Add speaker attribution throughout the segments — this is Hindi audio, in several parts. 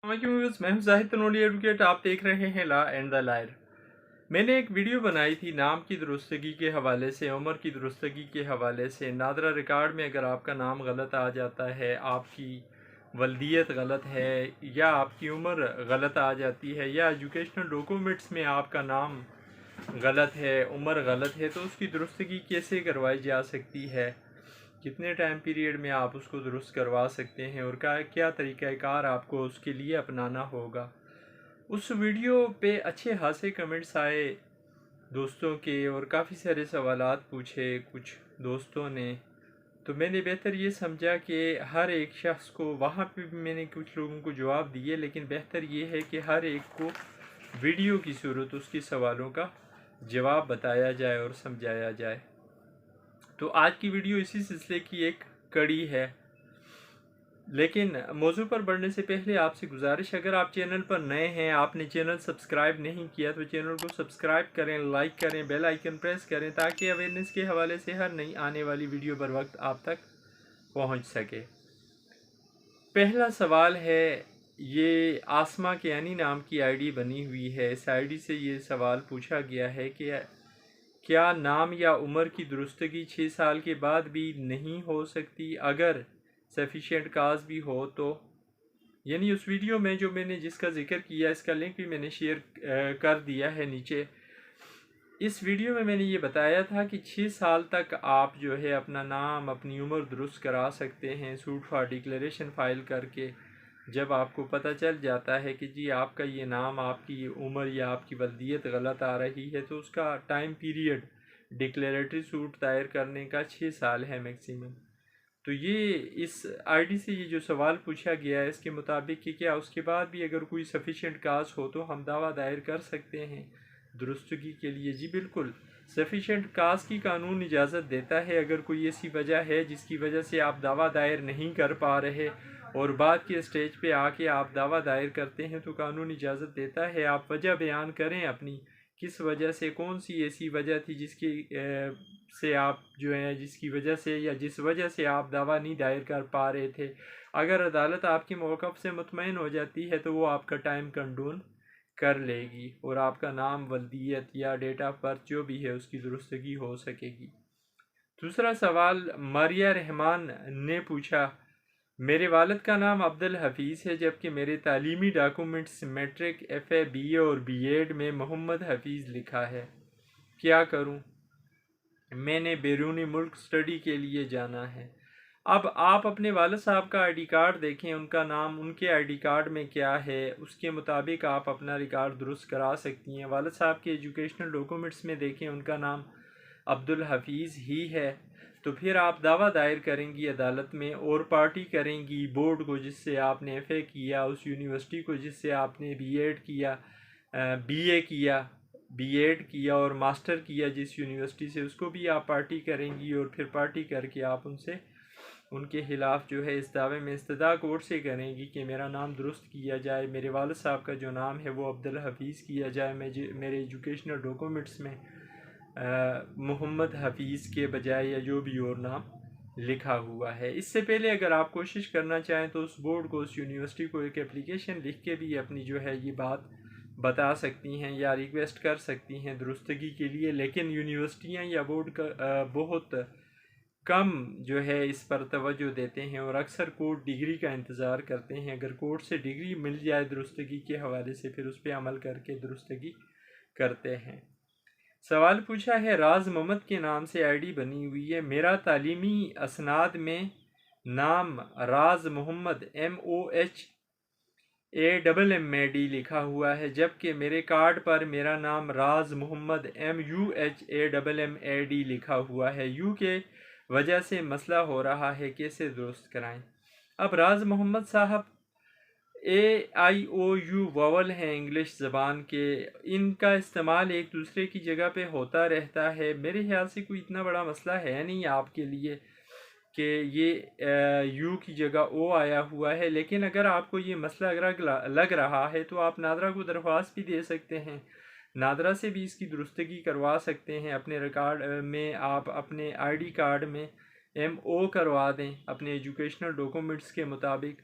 Speaker 1: मैं हूं जाहिद तनोली एडवोकेट। आप देख रहे हैं लॉ एंड द लायर। मैंने एक वीडियो बनाई थी नाम की दुरुस्तगी के हवाले से, उम्र की दुरुस्तगी के हवाले से। नादरा रिकॉर्ड में अगर आपका नाम गलत आ जाता है, आपकी वल्दियत गलत है या आपकी उम्र गलत आ जाती है या एजुकेशनल डॉक्यूमेंट्स में आपका नाम गलत है, उम्र गलत है, तो उसकी दुरुस्तगी कैसे करवाई जा सकती है, कितने टाइम पीरियड में आप उसको दुरुस्त करवा सकते हैं और क्या तरीक़ाकार आपको उसके लिए अपनाना होगा। उस वीडियो पे अच्छे खासे कमेंट्स आए दोस्तों के और काफ़ी सारे सवालात पूछे कुछ दोस्तों ने। तो मैंने बेहतर ये समझा कि हर एक शख्स को, वहाँ पे भी मैंने कुछ लोगों को जवाब दिए, लेकिन बेहतर ये है कि हर एक को वीडियो की सूरत उसके सवालों का जवाब बताया जाए और समझाया जाए। तो आज की वीडियो इसी सिलसिले की एक कड़ी है। लेकिन मौजू पर बढ़ने से पहले आपसे गुजारिश, अगर आप चैनल पर नए हैं, आपने चैनल सब्सक्राइब नहीं किया तो चैनल को सब्सक्राइब करें, लाइक करें, बेल आइकन प्रेस करें ताकि अवेयरनेस के हवाले से हर नई आने वाली वीडियो बर वक्त आप तक पहुंच सके। पहला सवाल है, ये आसमा कियानी नाम की आईडी बनी हुई है। इस आईडी से ये सवाल पूछा गया है कि क्या नाम या उम्र की दुरुस्तगी 6 साल के बाद भी नहीं हो सकती अगर सफिशिएंट काज भी हो तो। यानी उस वीडियो में जो मैंने जिसका जिक्र किया, इसका लिंक भी मैंने शेयर कर दिया है नीचे। इस वीडियो में मैंने ये बताया था कि 6 साल तक आप जो है अपना नाम, अपनी उम्र दुरुस्त करा सकते हैं सूट फॉर डिक्लेरेशन फ़ाइल करके। जब आपको पता चल जाता है कि जी आपका ये नाम, आपकी ये उम्र या आपकी वल्दियत गलत आ रही है, तो उसका टाइम पीरियड डिक्लेरेटरी सूट दायर करने का 6 साल है मैक्सिमम। तो ये इस आईडी से ये जो सवाल पूछा गया है इसके मुताबिक कि क्या उसके बाद भी अगर कोई सफिशिएंट काज हो तो हम दावा दायर कर सकते हैं दुरुस्तगी के लिए। जी बिल्कुल, सफिशिएंट काज की कानून इजाज़त देता है। अगर कोई ऐसी वजह है जिसकी वजह से आप दावा दायर नहीं कर पा रहे और बाद के स्टेज पे आके आप दावा दायर करते हैं, तो कानून इजाज़त देता है आप वजह बयान करें अपनी, किस वजह से, कौन सी ऐसी वजह थी जिसकी से आप जो है, जिसकी वजह से या जिस वजह से आप दावा नहीं दायर कर पा रहे थे। अगर अदालत आपकी मौक़िफ़ से मुतमईन हो जाती है तो वो आपका टाइम कंडून कर लेगी और आपका नाम, वल्दियत या डेट ऑफ बर्थ जो भी है उसकी दुरुस्तगी हो सकेगी। दूसरा सवाल मारिया रहमान ने पूछा, मेरे वालिद का नाम अब्दुल हफीज़ है जबकि मेरे तालीमी डॉक्यूमेंट्स मैट्रिक, FA, BA और BEd में मोहम्मद हफीज़ लिखा है, क्या करूं? मैंने बैरूनी मुल्क स्टडी के लिए जाना है। अब आप अपने वालिद साहब का आईडी कार्ड देखें, उनका नाम उनके आईडी कार्ड में क्या है, उसके मुताबिक आप अपना रिकॉर्ड दुरुस्त करा सकती हैं। वालिद साहब के एजुकेशनल डॉक्यूमेंट्स में देखें, उनका नाम अब्दुल हफीज़ ही है। तो फिर आप दावा दायर करेंगी अदालत में और पार्टी करेंगी बोर्ड को जिससे आपने FA किया, उस यूनिवर्सिटी को जिससे आपने BEd किया, BA किया, BEd किया और मास्टर किया जिस यूनिवर्सिटी से, उसको भी आप पार्टी करेंगी और फिर पार्टी करके आप उनसे, उनके ख़िलाफ़ जो है इस दावे में इस्तदा कोर्ट से करेंगी कि मेरा नाम दुरुस्त किया जाए, मेरे वालिद साहब का जो नाम है वो अब्दुल हफीज़ किया जाए, मेरे एजुकेशनल डॉक्यूमेंट्स में मोहम्मद हफीज़ के बजाय या जो भी और नाम लिखा हुआ है। इससे पहले अगर आप कोशिश करना चाहें तो उस बोर्ड को, उस यूनिवर्सिटी को एक एप्लीकेशन लिख के भी अपनी जो है ये बात बता सकती हैं या रिक्वेस्ट कर सकती हैं दुरुस्तगी के लिए। लेकिन यूनिवर्सिटियां या बोर्ड का बहुत कम जो है इस पर तवज्जो देते हैं और अक्सर कोर्ट डिग्री का इंतज़ार करते हैं। अगर कोर्ट से डिग्री मिल जाए दुरुस्तगी के हवाले से, फिर उस पर अमल करके दुरुस्तगी करते हैं। सवाल पूछा है, राज मोहम्मद के नाम से आईडी बनी हुई है। मेरा तालीमी असनाद में नाम राज मोहम्मद MOHAMMAD लिखा हुआ है जबकि मेरे कार्ड पर मेरा नाम राज मोहम्मद MUHAMMAD लिखा हुआ है। यू के वजह से मसला हो रहा है, कैसे दुरुस्त कराएं? अब राज मोहम्मद साहब AIOU वावल हैं इंग्लिश ज़बान के, इनका इस्तेमाल एक दूसरे की जगह पे होता रहता है। मेरे ख्याल से कोई इतना बड़ा मसला है नहीं आपके लिए कि ये यू की जगह ओ आया हुआ है। लेकिन अगर आपको ये मसला अगर लग रहा है तो आप नादरा को दरख्वास्त भी दे सकते हैं, नादरा से भी इसकी दुरुस्तगी करवा सकते हैं। अपने रिकॉर्ड में आप अपने आईडी कार्ड में MO करवा दें अपने एजुकेशनल डॉक्यूमेंट्स के मुताबिक,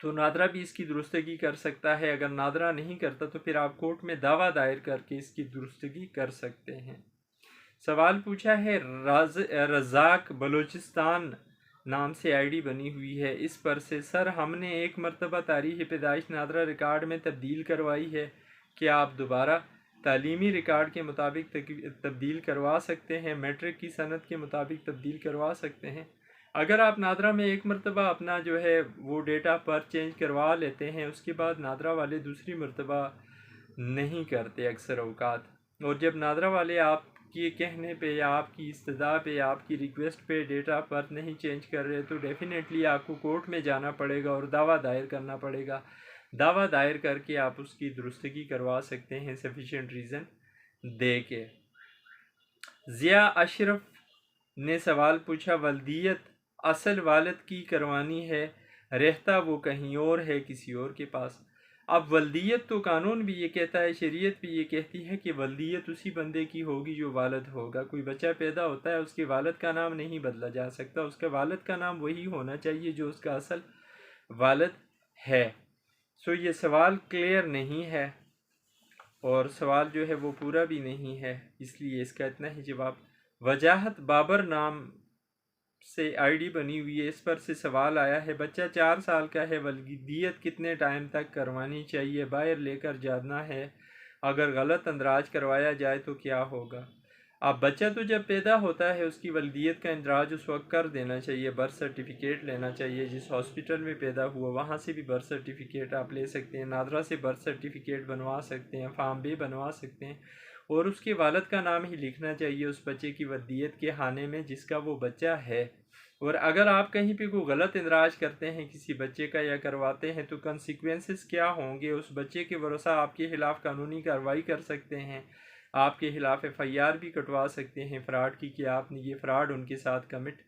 Speaker 1: तो नादरा भी इसकी दुरुस्तगी कर सकता है। अगर नादरा नहीं करता तो फिर आप कोर्ट में दावा दायर करके इसकी दुरुस्तगी कर सकते हैं। सवाल पूछा है रज़ाक बलूचिस्तान नाम से आईडी बनी हुई है। इस पर से सर हमने एक मरतबा तारीख़ पैदाइश नादरा रिकॉर्ड में तब्दील करवाई है, क्या आप दोबारा तालीमी रिकॉर्ड के मुताबिक तब्दील करवा सकते हैं, मैट्रिक की सनद के मुताबिक तब्दील करवा सकते हैं। अगर आप नादरा में एक मरतबा अपना जो है वो डेटा पर चेंज करवा लेते हैं, उसके बाद नादरा वाले दूसरी मरतबा नहीं करते अक्सर औकात। और जब नादरा वाले आपके कहने पे या आपकी इस्तदा पे या आपकी रिक्वेस्ट पे डेटा पर नहीं चेंज कर रहे, तो डेफिनेटली आपको कोर्ट में जाना पड़ेगा और दावा दायर करना पड़ेगा। दावा दायर करके आप उसकी दुरुस्तगी करवा सकते हैं सफिशिएंट रीज़न दे के। ज़िया अशरफ ने सवाल पूछा, वल्दियत असल वालिद की करवानी है, रहता वो कहीं और है किसी और के पास। अब वल्दियत तो कानून भी ये कहता है, शरीयत भी ये कहती है कि वल्दियत उसी बंदे की होगी जो वालिद होगा। कोई बच्चा पैदा होता है, उसके वालिद का नाम नहीं बदला जा सकता, उसके वालिद का नाम वही होना चाहिए जो उसका असल वालिद है। सो ये सवाल क्लियर नहीं है और सवाल जो है वो पूरा भी नहीं है, इसलिए इसका इतना ही जवाब। वजाहत बाबर नाम से आईडी बनी हुई है। इस पर से सवाल आया है, बच्चा 4 साल का है, वल्दियत कितने टाइम तक करवानी चाहिए, बाहर लेकर जाना है, अगर गलत अंदराज करवाया जाए तो क्या होगा। अब बच्चा तो जब पैदा होता है उसकी वल्दियत का इंदराज उस वक्त कर देना चाहिए, बर्थ सर्टिफिकेट लेना चाहिए। जिस हॉस्पिटल में पैदा हुआ वहाँ से भी बर्थ सर्टिफिकेट आप ले सकते हैं, नादरा से बर्थ सर्टिफिकेट बनवा सकते हैं, फार्म बे बनवा सकते हैं, और उसके वालिद का नाम ही लिखना चाहिए उस बच्चे की वल्दियत के हाने में जिसका वो बच्चा है। और अगर आप कहीं पे कोई गलत इंदराज करते हैं किसी बच्चे का या करवाते हैं तो कंसिक्वेंसेस क्या होंगे, उस बच्चे के भरोसा आपके ख़िलाफ़ कानूनी कार्रवाई कर सकते हैं, आपके ख़िलाफ़ FIR भी कटवा सकते हैं फ़्रॉड की कि आपने ये फ़्रॉड उनके साथ कमिट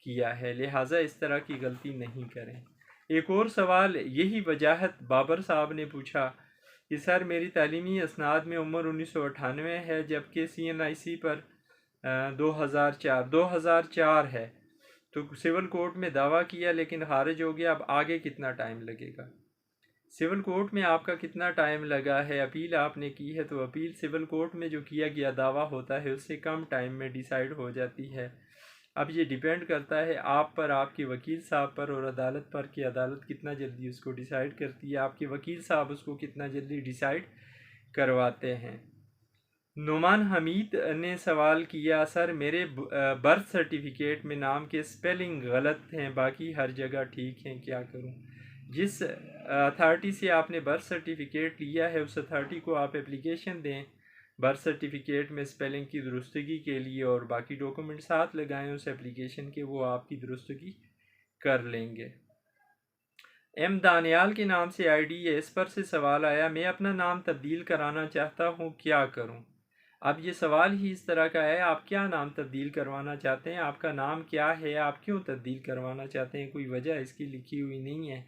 Speaker 1: किया है, लिहाजा इस तरह की गलती नहीं करें। एक और सवाल यही वजाहत बाबर साहब ने पूछा कि सर मेरी तालीमी असनाद में उम्र 1998 है, जबकि CNIC पर 2004 है, तो सिविल कोर्ट में दावा किया लेकिन खारिज हो गया, अब आगे कितना टाइम लगेगा। सिविल कोर्ट में आपका कितना टाइम लगा है, अपील आपने की है तो अपील सिविल कोर्ट में जो किया गया दावा होता है उससे कम टाइम में डिसाइड हो जाती है। अब ये डिपेंड करता है आप पर, आपके वकील साहब पर और अदालत पर कि अदालत कितना जल्दी उसको डिसाइड करती है, आपके वकील साहब उसको कितना जल्दी डिसाइड करवाते हैं। नुमान हमीद ने सवाल किया, सर मेरे बर्थ सर्टिफिकेट में नाम के स्पेलिंग गलत हैं, बाकी हर जगह ठीक हैं, क्या करूं। जिस अथॉरिटी से आपने बर्थ सर्टिफिकेट लिया है उस अथॉरिटी को आप एप्लीकेशन दें बर्थ सर्टिफिकेट में स्पेलिंग की दुरुस्तगी के लिए और बाकी डॉक्यूमेंट साथ लगाएं उस एप्लीकेशन के, वो आपकी दुरुस्तगी कर लेंगे। एम दानियाल के नाम से आईडी है। इस पर से सवाल आया, मैं अपना नाम तब्दील कराना चाहता हूँ, क्या करूँ। अब ये सवाल ही इस तरह का है, आप क्या नाम तब्दील करवाना चाहते हैं, आपका नाम क्या है, आप क्यों तब्दील करवाना चाहते हैं, कोई वजह इसकी लिखी हुई नहीं है।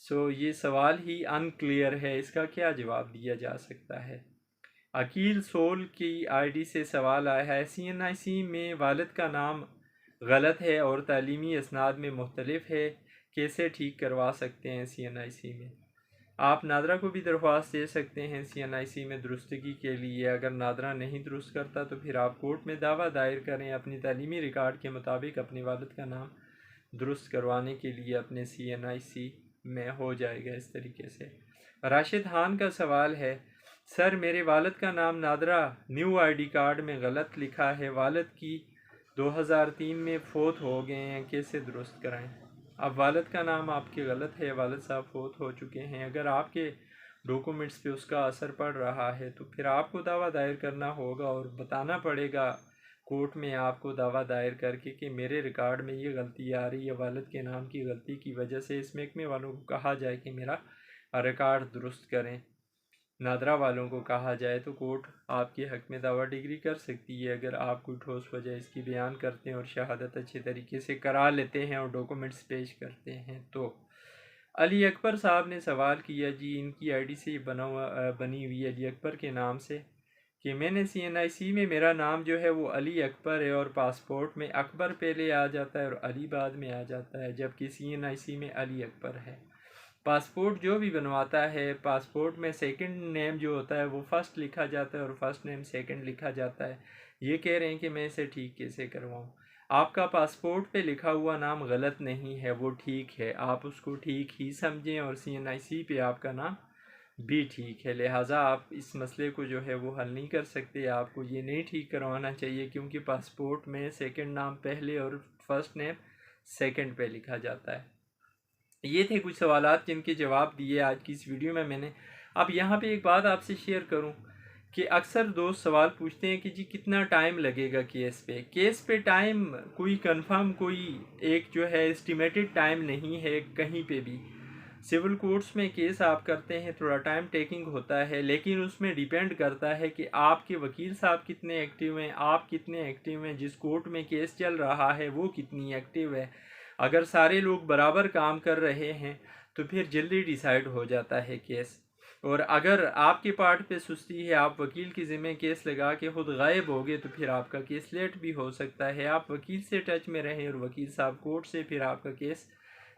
Speaker 1: सो ये सवाल ही अनक्लियर है, इसका क्या जवाब दिया जा सकता है। अकील सोल की आईडी से सवाल आया है, CNIC में वालिद का नाम गलत है और तालीमी असनाद में मुख्तलिफ है, कैसे ठीक करवा सकते हैं CNIC में। आप नादरा को भी दरख्वास्त दे सकते हैं CNIC में दुरुस्तगी के लिए। अगर नादरा नहीं दुरुस्त करता तो फिर आप कोर्ट में दावा दायर करें अपनी तालीमी रिकॉर्ड के मुताबिक अपने वालिद का नाम दुरुस्त करवाने के लिए अपने CNIC में हो जाएगा इस तरीके से। राशिद खान का सवाल है, सर मेरे वालिद का नाम नादरा न्यू ID कार्ड में गलत लिखा है, वालिद की 2003 में फोत हो गए हैं, कैसे दुरुस्त कराएं। अब वालिद का नाम आपके गलत है, वालिद साहब फोत हो चुके हैं, अगर आपके डॉक्यूमेंट्स पे उसका असर पड़ रहा है तो फिर आपको दावा दायर करना होगा और बताना पड़ेगा कोर्ट में आपको दावा दायर करके कि मेरे रिकॉर्ड में ये गलती आ रही है, वालिद के नाम की गलती की वजह से। इस महकमे वालों को कहा जाए कि मेरा रिकॉर्ड दुरुस्त करें, नादरा वालों को कहा जाए तो कोर्ट आपके हक़ में दावा डिग्री कर सकती है अगर आप कोई ठोस वजह इसकी बयान करते हैं और शहादत अच्छे तरीके से करा लेते हैं और डॉक्यूमेंट्स पेश करते हैं। तो अली अकबर साहब ने सवाल किया, जी इनकी आईडी से बनी हुई अली अकबर के नाम से, कि मैंने CNIC में मेरा नाम जो है वो अली अकबर है और पासपोर्ट में अकबर पहले आ जाता है और अली बाद में आ जाता है, जबकि CNIC में अली अकबर है। पासपोर्ट जो भी बनवाता है, पासपोर्ट में सेकंड नेम जो होता है वो फर्स्ट लिखा जाता है और फर्स्ट नेम सेकंड लिखा जाता है। ये कह रहे हैं कि मैं इसे ठीक कैसे करवाऊँ। आपका पासपोर्ट पे लिखा हुआ नाम गलत नहीं है, वो ठीक है, आप उसको ठीक ही समझें और CNIC पे आपका नाम भी ठीक है। लिहाजा आप इस मसले को जो है वो हल नहीं कर सकते, आपको ये नहीं ठीक करवाना चाहिए, क्योंकि पासपोर्ट में सेकंड नाम पहले और फर्स्ट नेम सेकंड पे लिखा जाता है। ये थे कुछ सवालात जिनके जवाब दिए आज की इस वीडियो में मैंने। अब यहाँ पे एक बात आपसे शेयर करूँ कि अक्सर दोस्त सवाल पूछते हैं कि जी कितना टाइम लगेगा केस पे टाइम कोई कंफर्म कोई एक जो है एस्टिमेटेड टाइम नहीं है कहीं पे भी। सिविल कोर्ट्स में केस आप करते हैं, थोड़ा टाइम टेकिंग होता है, लेकिन उसमें डिपेंड करता है कि आपके वकील साहब कितने एक्टिव हैं, आप कितने एक्टिव हैं, जिस कोर्ट में केस चल रहा है वो कितनी एक्टिव है। अगर सारे लोग बराबर काम कर रहे हैं तो फिर जल्दी डिसाइड हो जाता है केस। और अगर आपके पार्ट पे सुस्ती है, आप वकील के ज़िम्मे केस लगा के खुद गायब हो गए, तो फिर आपका केस लेट भी हो सकता है। आप वकील से टच में रहें और वकील साहब कोर्ट से, फिर आपका केस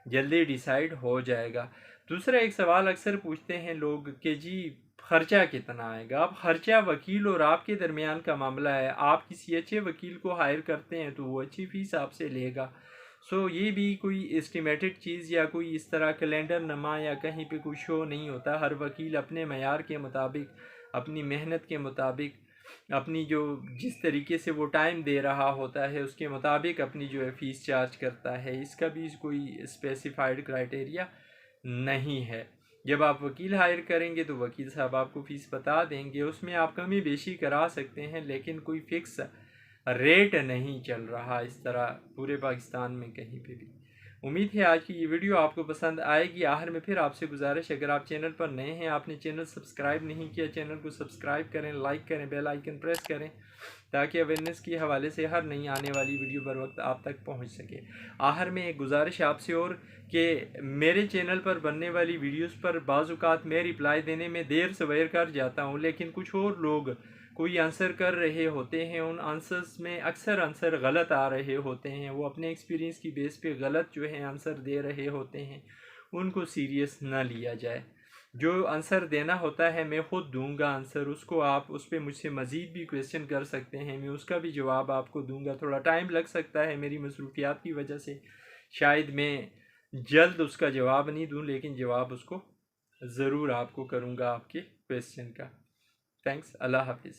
Speaker 1: जल्दी डिसाइड हो जाएगा। दूसरा एक सवाल अक्सर पूछते हैं लोग कि जी खर्चा कितना आएगा। अब खर्चा वकील और आपके दरमियान का मामला है, आप किसी अच्छे वकील को हायर करते हैं तो वो अच्छी फीस आपसे लेगा। सो ये भी कोई एस्टिमेटेड चीज़ या कोई इस तरह कैलेंडर नमा या कहीं पे कोई शो नहीं होता। हर वकील अपने मयार के मुताबिक, अपनी मेहनत के मुताबिक, अपनी जो जिस तरीके से वो टाइम दे रहा होता है उसके मुताबिक अपनी जो है फ़ीस चार्ज करता है। इसका भी कोई स्पेसिफाइड क्राइटेरिया नहीं है। जब आप वकील हायर करेंगे तो वकील साहब आपको फ़ीस बता देंगे, उसमें आप कमी बेशी करा सकते हैं, लेकिन कोई फ़िक्स रेट नहीं चल रहा इस तरह पूरे पाकिस्तान में कहीं पे भी। उम्मीद है आज की ये वीडियो आपको पसंद आएगी। आखिर में फिर आपसे गुजारिश, अगर आप चैनल पर नए हैं, आपने चैनल सब्सक्राइब नहीं किया, चैनल को सब्सक्राइब करें, लाइक करें, बेल आइकन प्रेस करें, ताकि अवेयरनेस के हवाले से हर नई आने वाली वीडियो बर वक्त आप तक पहुंच सके। आखिर में एक गुजारिश आपसे और कि मेरे चैनल पर बनने वाली वीडियोस पर बाज़-औक़ात मैं रिप्लाई देने में देर सवेर कर जाता हूं, लेकिन कुछ और लोग कोई आंसर कर रहे होते हैं, उन आंसर्स में अक्सर आंसर गलत आ रहे होते हैं, वो अपने एक्सपीरियंस की बेस पे गलत जो है आंसर दे रहे होते हैं, उनको सीरियस ना लिया जाए। जो आंसर देना होता है मैं ख़ुद दूंगा आंसर, उसको आप उस पर मुझसे मज़ीद भी क्वेश्चन कर सकते हैं, मैं उसका भी जवाब आपको दूंगा। थोड़ा टाइम लग सकता है मेरी मसरूफियात की वजह से, शायद मैं जल्द उसका जवाब नहीं दूं, लेकिन जवाब उसको ज़रूर आपको करूंगा आपके क्वेश्चन का। थैंक्स। अल्लाह हाफिज़।